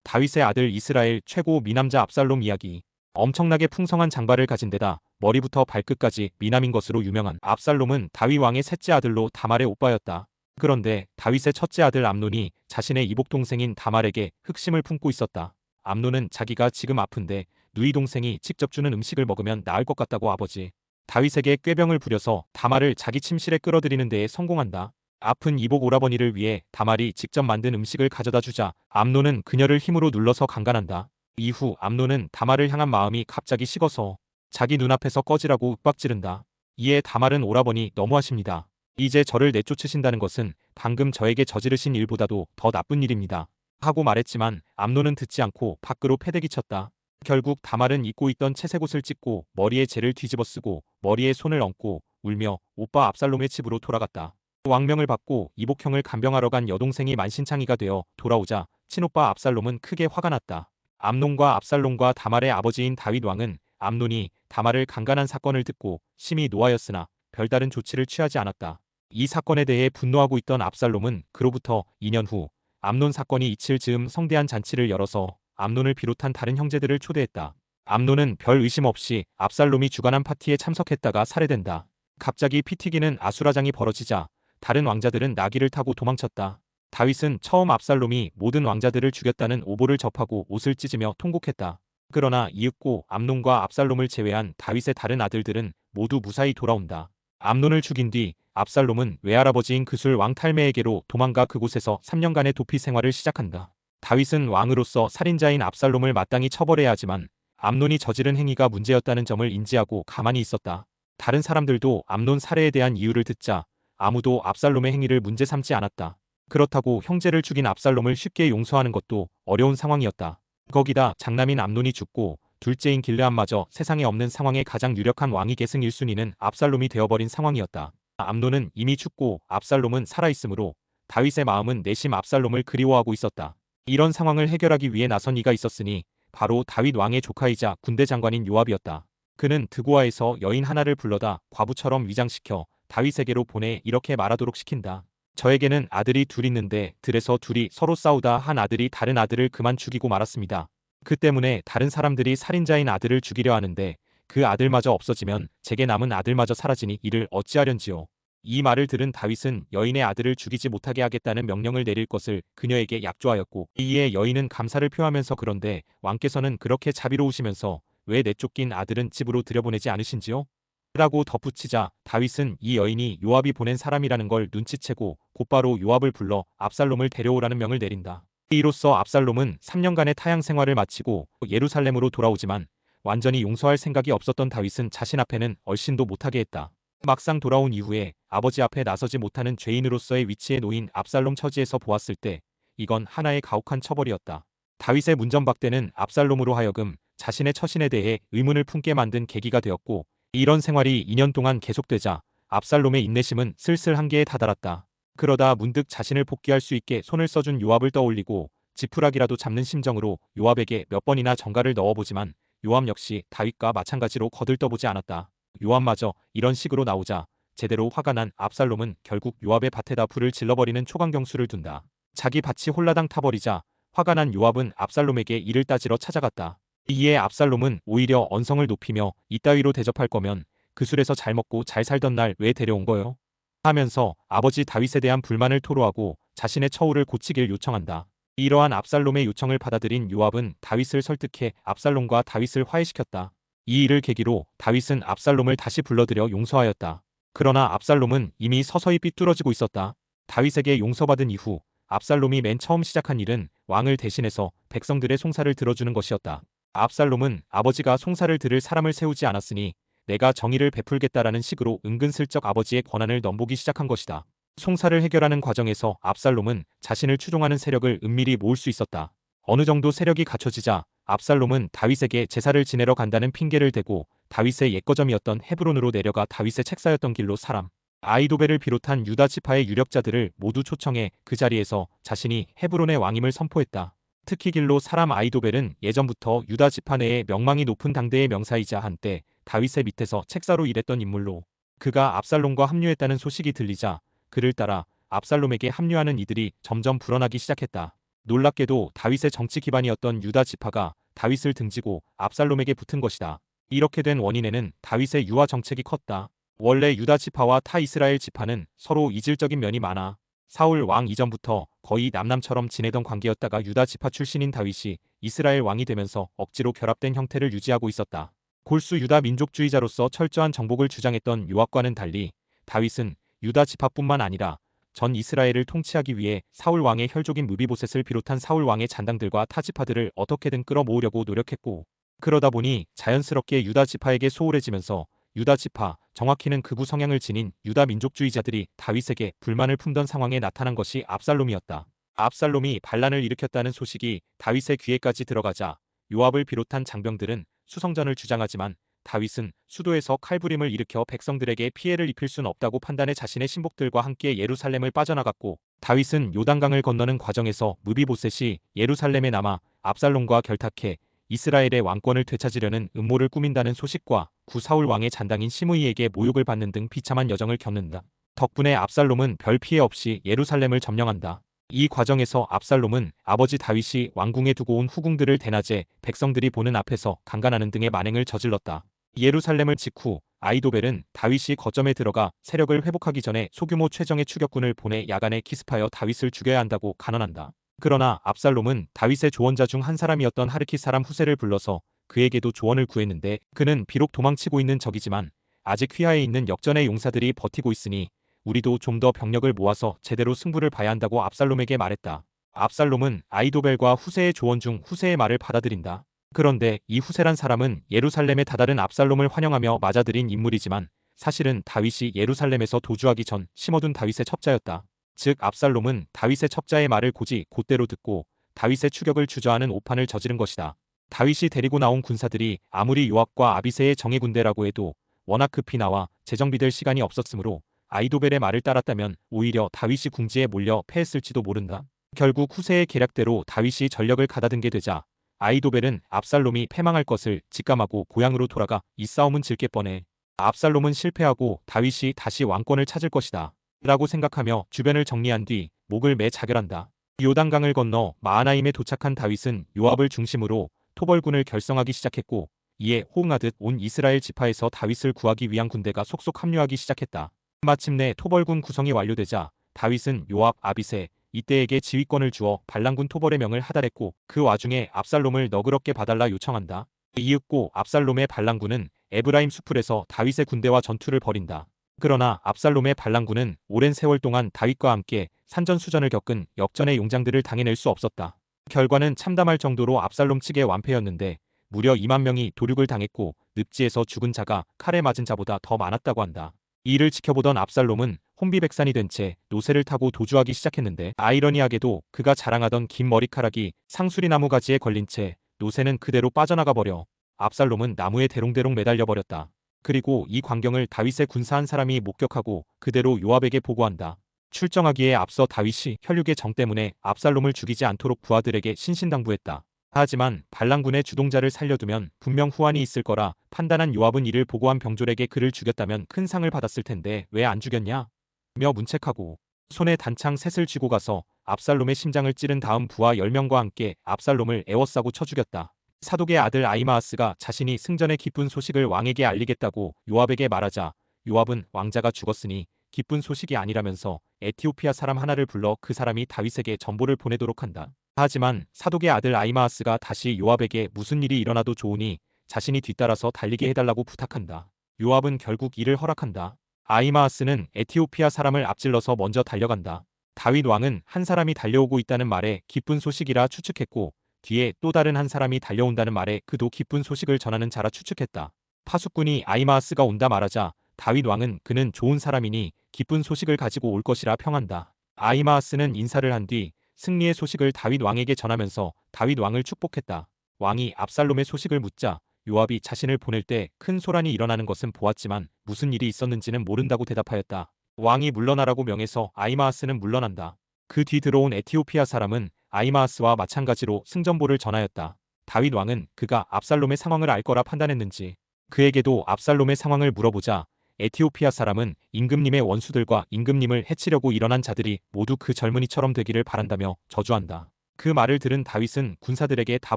다윗의 아들 이스라엘 최고 미남자 압살롬 이야기. 엄청나게 풍성한 장발을 가진 데다 머리부터 발끝까지 미남인 것으로 유명한 압살롬은 다윗 왕의 셋째 아들로 다말의 오빠였다. 그런데 다윗의 첫째 아들 암논이 자신의 이복 동생인 다말에게 흑심을 품고 있었다. 암논은 자기가 지금 아픈데 누이 동생이 직접 주는 음식을 먹으면 나을 것 같다고 아버지 다윗에게 꾀병을 부려서 다말을 자기 침실에 끌어들이는 데에 성공한다. 아픈 이복 오라버니를 위해 다말이 직접 만든 음식을 가져다 주자 암논은 그녀를 힘으로 눌러서 강간한다. 이후 암논은 다말을 향한 마음이 갑자기 식어서 자기 눈앞에서 꺼지라고 윽박지른다. 이에 다말은 오라버니 너무하십니다. 이제 저를 내쫓으신다는 것은 방금 저에게 저지르신 일보다도 더 나쁜 일입니다. 하고 말했지만 암논은 듣지 않고 밖으로 패대기 쳤다. 결국 다말은 입고 있던 채색옷을 찢고 머리에 재를 뒤집어 쓰고 머리에 손을 얹고 울며 오빠 압살롬의 집으로 돌아갔다. 왕명을 받고 이복형을 간병하러 간 여동생이 만신창이가 되어 돌아오자 친오빠 압살롬은 크게 화가 났다. 암논과 압살롬과 다말의 아버지인 다윗 왕은 암논이 다말을 강간한 사건을 듣고 심히 노하였으나 별다른 조치를 취하지 않았다. 이 사건에 대해 분노하고 있던 압살롬은 그로부터 2년 후 암논 사건이 이칠 즈음 성대한 잔치를 열어서 암논을 비롯한 다른 형제들을 초대했다. 암논은 별 의심 없이 압살롬이 주관한 파티에 참석했다가 살해된다. 갑자기 피 튀기는 아수라장이 벌어지자 다른 왕자들은 나귀를 타고 도망쳤다. 다윗은 처음 압살롬이 모든 왕자들을 죽였다는 오보를 접하고 옷을 찢으며 통곡했다. 그러나 이윽고 암논과 압살롬을 제외한 다윗의 다른 아들들은 모두 무사히 돌아온다. 암논을 죽인 뒤 압살롬은 외할아버지인 그술 왕 탈메에게로 도망가 그곳에서 3년간의 도피 생활을 시작한다. 다윗은 왕으로서 살인자인 압살롬을 마땅히 처벌해야 하지만 암논이 저지른 행위가 문제였다는 점을 인지하고 가만히 있었다. 다른 사람들도 암논 살해에 대한 이유를 듣자 아무도 압살롬의 행위를 문제 삼지 않았다. 그렇다고 형제를 죽인 압살롬을 쉽게 용서하는 것도 어려운 상황이었다. 거기다 장남인 암논이 죽고 둘째인 길르암마저 세상에 없는 상황에 가장 유력한 왕위 계승 1순위는 압살롬이 되어버린 상황이었다. 암논은 이미 죽고 압살롬은 살아있으므로 다윗의 마음은 내심 압살롬을 그리워하고 있었다. 이런 상황을 해결하기 위해 나선 이가 있었으니 바로 다윗 왕의 조카이자 군대 장관인 요압이었다. 그는 드고아에서 여인 하나를 불러다 과부처럼 위장시켜 다윗에게로 보내 이렇게 말하도록 시킨다. 저에게는 아들이 둘 있는데 들에서 둘이 서로 싸우다 한 아들이 다른 아들을 그만 죽이고 말았습니다. 그 때문에 다른 사람들이 살인자인 아들을 죽이려 하는데 그 아들마저 없어지면 제게 남은 아들마저 사라지니 이를 어찌하련지요. 이 말을 들은 다윗은 여인의 아들을 죽이지 못하게 하겠다는 명령을 내릴 것을 그녀에게 약조하였고 이에 여인은 감사를 표하면서 그런데 왕께서는 그렇게 자비로우시면서 왜 내쫓긴 아들은 집으로 들여보내지 않으신지요? 라고 덧붙이자 다윗은 이 여인이 요압이 보낸 사람이라는 걸 눈치채고 곧바로 요압을 불러 압살롬을 데려오라는 명을 내린다. 이로써 압살롬은 3년간의 타향 생활을 마치고 예루살렘으로 돌아오지만 완전히 용서할 생각이 없었던 다윗은 자신 앞에는 얼씬도 못하게 했다. 막상 돌아온 이후에 아버지 앞에 나서지 못하는 죄인으로서의 위치에 놓인 압살롬 처지에서 보았을 때 이건 하나의 가혹한 처벌이었다. 다윗의 문전박대는 압살롬으로 하여금 자신의 처신에 대해 의문을 품게 만든 계기가 되었고 이런 생활이 2년 동안 계속되자 압살롬의 인내심은 슬슬 한계에 다다랐다. 그러다 문득 자신을 복귀할 수 있게 손을 써준 요압을 떠올리고 지푸라기라도 잡는 심정으로 요압에게 몇 번이나 전가를 넣어보지만 요압 역시 다윗과 마찬가지로 거들떠보지 않았다. 요압마저 이런 식으로 나오자 제대로 화가 난 압살롬은 결국 요압의 밭에다 불을 질러버리는 초강경수를 둔다. 자기 밭이 홀라당 타버리자 화가 난 요압은 압살롬에게 이를 따지러 찾아갔다. 이에 압살롬은 오히려 언성을 높이며 이따위로 대접할 거면 그술에서 잘 먹고 잘 살던 날 왜 데려온 거요? 하면서 아버지 다윗에 대한 불만을 토로하고 자신의 처우를 고치길 요청한다. 이러한 압살롬의 요청을 받아들인 요압은 다윗을 설득해 압살롬과 다윗을 화해시켰다. 이 일을 계기로 다윗은 압살롬을 다시 불러들여 용서하였다. 그러나 압살롬은 이미 서서히 삐뚤어지고 있었다. 다윗에게 용서받은 이후 압살롬이 맨 처음 시작한 일은 왕을 대신해서 백성들의 송사를 들어주는 것이었다. 압살롬은 아버지가 송사를 들을 사람을 세우지 않았으니 내가 정의를 베풀겠다라는 식으로 은근슬쩍 아버지의 권한을 넘보기 시작한 것이다. 송사를 해결하는 과정에서 압살롬은 자신을 추종하는 세력을 은밀히 모을 수 있었다. 어느 정도 세력이 갖춰지자 압살롬은 다윗에게 제사를 지내러 간다는 핑계를 대고 다윗의 옛거점이었던 헤브론으로 내려가 다윗의 책사였던 길로 사람 아이도벨을 비롯한 유다 지파의 유력자들을 모두 초청해 그 자리에서 자신이 헤브론의 왕임을 선포했다. 특히 길로 사람 아이도벨은 예전부터 유다 지파 내에 명망이 높은 당대의 명사이자 한때 다윗의 밑에서 책사로 일했던 인물로 그가 압살롬과 합류했다는 소식이 들리자 그를 따라 압살롬에게 합류하는 이들이 점점 불어나기 시작했다. 놀랍게도 다윗의 정치 기반이었던 유다 지파가 다윗을 등지고 압살롬에게 붙은 것이다. 이렇게 된 원인에는 다윗의 유화 정책이 컸다. 원래 유다 지파와 타 이스라엘 지파는 서로 이질적인 면이 많아 사울 왕 이전부터 거의 남남처럼 지내던 관계였다가 유다 지파 출신인 다윗이 이스라엘 왕이 되면서 억지로 결합된 형태를 유지하고 있었다. 골수 유다 민족주의자로서 철저한 정복을 주장했던 요압과는 달리 다윗은 유다 지파뿐만 아니라 전 이스라엘을 통치하기 위해 사울 왕의 혈족인 무비보셋을 비롯한 사울 왕의 잔당들과 타 지파들을 어떻게든 끌어모으려고 노력했고, 그러다 보니 자연스럽게 유다 지파에게 소홀해지면서 유다 지파, 정확히는 극우 성향을 지닌 유다 민족주의자들이 다윗에게 불만을 품던 상황에 나타난 것이 압살롬이었다. 압살롬이 반란을 일으켰다는 소식이 다윗의 귀에까지 들어가자 요압을 비롯한 장병들은 수성전을 주장하지만 다윗은 수도에서 칼부림을 일으켜 백성들에게 피해를 입힐 순 없다고 판단해 자신의 신복들과 함께 예루살렘을 빠져나갔고, 다윗은 요단강을 건너는 과정에서 무비보셋이 예루살렘에 남아 압살롬과 결탁해 이스라엘의 왕권을 되찾으려는 음모를 꾸민다는 소식과 구사울 왕의 잔당인 시므이에게 모욕을 받는 등 비참한 여정을 겪는다. 덕분에 압살롬은 별 피해 없이 예루살렘을 점령한다. 이 과정에서 압살롬은 아버지 다윗이 왕궁에 두고 온 후궁들을 대낮에 백성들이 보는 앞에서 강간하는 등의 만행을 저질렀다. 예루살렘을 직후 아히도벨은 다윗이 거점에 들어가 세력을 회복하기 전에 소규모 최정예 추격군을 보내 야간에 기습하여 다윗을 죽여야 한다고 간언한다. 그러나 압살롬은 다윗의 조언자 중 한 사람이었던 하르킷 사람 후세를 불러서 그에게도 조언을 구했는데, 그는 비록 도망치고 있는 적이지만 아직 휘하에 있는 역전의 용사들이 버티고 있으니 우리도 좀 더 병력을 모아서 제대로 승부를 봐야 한다고 압살롬에게 말했다. 압살롬은 아히도벨과 후세의 조언 중 후세의 말을 받아들인다. 그런데 이 후세란 사람은 예루살렘에 다다른 압살롬을 환영하며 맞아들인 인물이지만 사실은 다윗이 예루살렘에서 도주하기 전 심어둔 다윗의 첩자였다. 즉 압살롬은 다윗의 첩자의 말을 곧대로 듣고 다윗의 추격을 주저하는 오판을 저지른 것이다. 다윗이 데리고 나온 군사들이 아무리 요압과 아비새의 정예 군대라고 해도 워낙 급히 나와 재정비될 시간이 없었으므로 아히도벨의 말을 따랐다면 오히려 다윗이 궁지에 몰려 패했을지도 모른다. 결국 후세의 계략대로 다윗이 전력을 가다듬게 되자 아히도벨은 압살롬이 패망할 것을 직감하고 고향으로 돌아가 이 싸움은 질 게 뻔해, 압살롬은 실패하고 다윗이 다시 왕권을 찾을 것이다 라고 생각하며 주변을 정리한 뒤 목을 매 자결한다. 요단강을 건너 마하나임에 도착한 다윗은 요압을 중심으로 토벌군을 결성하기 시작했고, 이에 호응하듯 온 이스라엘 지파에서 다윗을 구하기 위한 군대가 속속 합류하기 시작했다. 마침내 토벌군 구성이 완료되자 다윗은 요압, 아비새, 이때에게 지휘권을 주어 반란군 토벌의 명을 하달했고, 그 와중에 압살롬을 너그럽게 봐달라 요청한다. 이윽고 압살롬의 반란군은 에브라임 수풀에서 다윗의 군대와 전투를 벌인다. 그러나 압살롬의 반란군은 오랜 세월 동안 다윗과 함께 산전수전을 겪은 역전의 용장들을 당해낼 수 없었다. 결과는 참담할 정도로 압살롬 측의 완패였는데 무려 2만 명이 도륙을 당했고 늪지에서 죽은 자가 칼에 맞은 자보다 더 많았다고 한다. 이를 지켜보던 압살롬은 혼비백산이 된 채 노새를 타고 도주하기 시작했는데, 아이러니하게도 그가 자랑하던 긴 머리카락이 상수리 나무 가지에 걸린 채 노새는 그대로 빠져나가 버려 압살롬은 나무에 대롱대롱 매달려 버렸다. 그리고 이 광경을 다윗의 군사 한 사람이 목격하고 그대로 요압에게 보고한다. 출정하기에 앞서 다윗이 혈육의 정 때문에 압살롬을 죽이지 않도록 부하들에게 신신당부했다. 하지만 반란군의 주동자를 살려두면 분명 후환이 있을 거라 판단한 요압은 이를 보고한 병졸에게 그를 죽였다면 큰 상을 받았을 텐데 왜 안 죽였냐? 며 문책하고 손에 단창 셋을 쥐고 가서 압살롬의 심장을 찌른 다음 부하 10명과 함께 압살롬을 에워싸고 쳐 죽였다. 사독의 아들 아히마아스가 자신이 승전의 기쁜 소식을 왕에게 알리겠다고 요압에게 말하자 요압은 왕자가 죽었으니 기쁜 소식이 아니라면서 에티오피아 사람 하나를 불러 그 사람이 다윗에게 전보를 보내도록 한다. 하지만 사독의 아들 아히마아스가 다시 요압에게 무슨 일이 일어나도 좋으니 자신이 뒤따라서 달리게 해달라고 부탁한다. 요압은 결국 이를 허락한다. 아히마아스는 에티오피아 사람을 앞질러서 먼저 달려간다. 다윗 왕은 한 사람이 달려오고 있다는 말에 기쁜 소식이라 추측했고, 뒤에 또 다른 한 사람이 달려온다는 말에 그도 기쁜 소식을 전하는 자라 추측했다. 파수꾼이 아히마아스가 온다 말하자 다윗 왕은 그는 좋은 사람이니 기쁜 소식을 가지고 올 것이라 평한다. 아히마아스는 인사를 한 뒤 승리의 소식을 다윗 왕에게 전하면서 다윗 왕을 축복했다. 왕이 압살롬의 소식을 묻자 요압이 자신을 보낼 때 큰 소란이 일어나는 것은 보았지만 무슨 일이 있었는지는 모른다고 대답하였다. 왕이 물러나라고 명해서 아히마아스는 물러난다. 그 뒤 들어온 에티오피아 사람은 아히마아스와 마찬가지로 승전보를 전하였다. 다윗 왕은 그가 압살롬의 상황을 알 거라 판단했는지 그에게도 압살롬의 상황을 물어보자 에티오피아 사람은 임금님의 원수들과 임금님을 해치려고 일어난 자들이 모두 그 젊은이처럼 되기를 바란다며 저주한다. 그 말을 들은 다윗은 군사들에게 다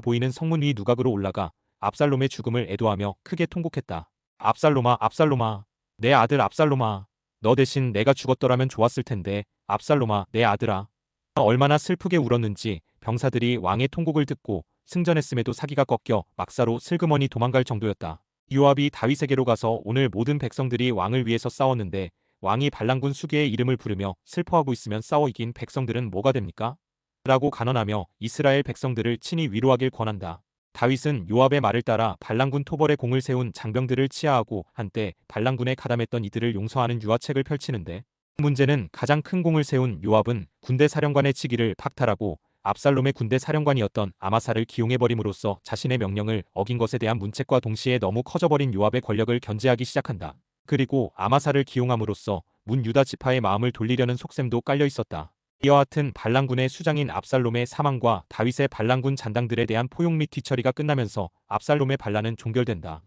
보이는 성문 위 누각으로 올라가 압살롬의 죽음을 애도하며 크게 통곡했다. 압살롬아, 압살롬아, 내 아들 압살롬아, 너 대신 내가 죽었더라면 좋았을 텐데, 압살롬아, 내 아들아. 얼마나 슬프게 울었는지 병사들이 왕의 통곡을 듣고 승전했음에도 사기가 꺾여 막사로 슬그머니 도망갈 정도였다. 요압이 다윗에게로 가서 오늘 모든 백성들이 왕을 위해서 싸웠는데 왕이 반란군 수개의 이름을 부르며 슬퍼하고 있으면 싸워 이긴 백성들은 뭐가 됩니까? 라고 간언하며 이스라엘 백성들을 친히 위로하길 권한다. 다윗은 요압의 말을 따라 반란군 토벌에 공을 세운 장병들을 치하하고 한때 반란군에 가담했던 이들을 용서하는 유화책을 펼치는데, 문제는 가장 큰 공을 세운 요압은 군대 사령관의 직위를 박탈하고 압살롬의 군대 사령관이었던 아마사를 기용해버림으로써 자신의 명령을 어긴 것에 대한 문책과 동시에 너무 커져버린 요압의 권력을 견제하기 시작한다. 그리고 아마사를 기용함으로써 문 유다 지파의 마음을 돌리려는 속셈도 깔려 있었다. 이와 같은 반란군의 수장인 압살롬의 사망과 다윗의 반란군 잔당들에 대한 포용 및 뒤처리가 끝나면서 압살롬의 반란은 종결된다.